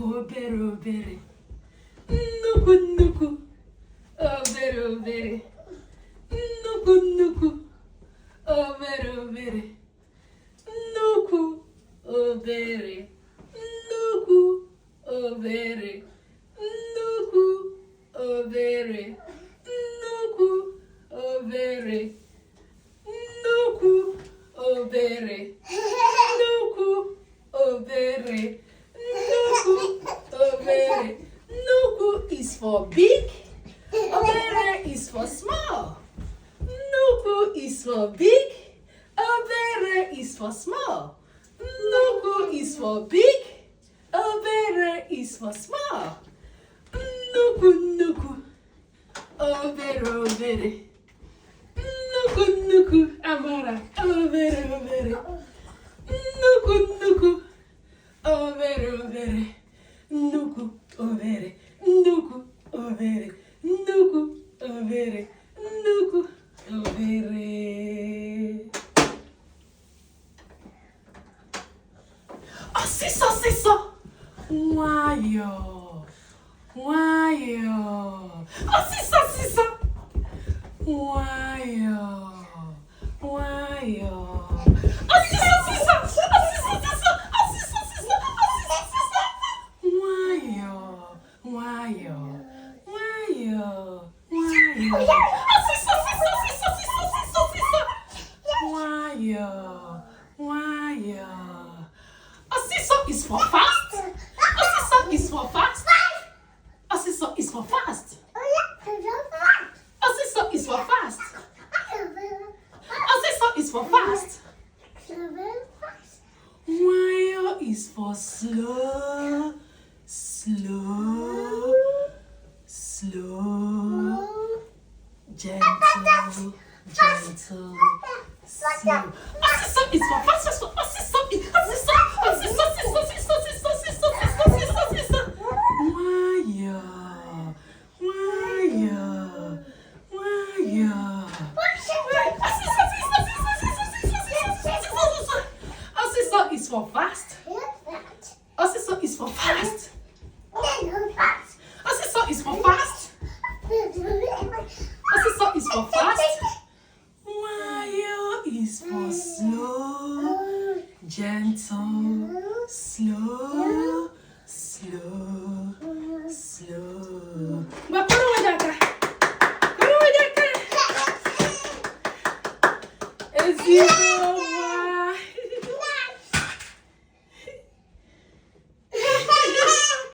obere obere, nnukwu nnukwu, obere obere, nnukwu nnukwu, obere obere, nnukwu obere, nnukwu obere, nnukwu obere, nnukwu obere, nnukwu obere, nnukwu obere, nnukwu obere. Nnukwu is for big, obere is for small. Nnukwu is for big, obere is for small. Nnukwu is for big, obere is for small. Nnukwu nnukwu, obere obere. Nnukwu nnukwu, Amara, obere obere. Nnukwu nnukwu, obere obere. Nnukwu obere, nnukwu obere, nnukwu obere, nnukwu obere. Ọsịsọ ọsịsọ, nwayo, nwayo. Ọsịsọ ọsịsọ, nwayo, nwayo. Ọsịsọ ọsịsọ, ọsịsọ ọsịsọ, ọsịsọ ọsịsọ, ọsịsọ ọsịsọ. Nwayo, nwayo, nwayo, nwayo. Ọsịsọ ọsịsọ, ọsịsọ ọsịsọ, ọsịsọ ọsịsọ. Nwayo, nwayo. Ọsịsọ is for fast. Ọsịsọ is for fast. Ọsịsọ is for fast. Ọsịsọ is for fast. Ọsịsọ is for fast. Nwayo is for slow, slow, slow, gentle, gentle, slow. Ọsịsọ is for fast. Ọsịsọ is ọsịsọ, ọsịsọ, ọsịsọ, ọsịsọ, ọsịsọ, ọsịsọ, ọsịsọ, ọsịsọ. Nwayo, nwayo, nwayo. Ọsịsọ is for fast. Ọsịsọ is for fast. Ọsịsọ is for fast. Ọsịsọ is for fast. Nwayo is for slow, gentle, slow, slow.